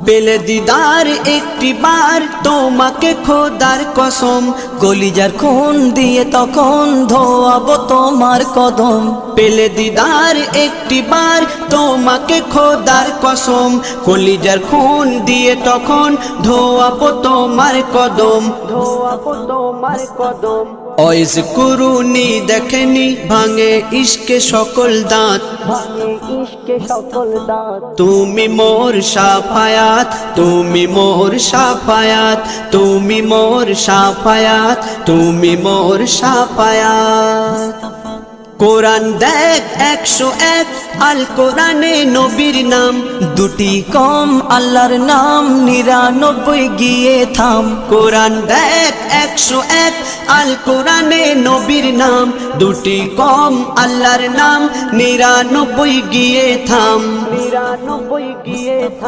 পেলে দিদার একটি বার তোমাকে খোদার কসম, কলিজার খুন দিয়ে তখন ধোয়াবো তোমার কদম। পেলে দিদার একটি বার তোমাকে খোদার কসম, কলিজার খুন দিয়ে তখন ধোয়াবো তোমার কদম, ধোয়াবো তোমার কদম। ওয়াইজ কুরুনি দেখেনি ভাঙে ইশকে সকল দাঁত, ভাঙে ইশকে সকল দাঁত। তুমি মোর শাফায়াত, তুমি মোর শাফায়াত, তুমি মোর শাফায়াত, তুমি মোর শাফায়াত। কোরআন দেখ 101 আল কোরআনে নবীর নাম, দুটি কম আল্লাহর নাম 99 গিয়ে থাম। কোরআন দেখ 101 আল কোরআনে নবীর নাম, দুটি কম আল্লাহর নাম 99 গিয়ে থাম, 99 গিয়ে থাম।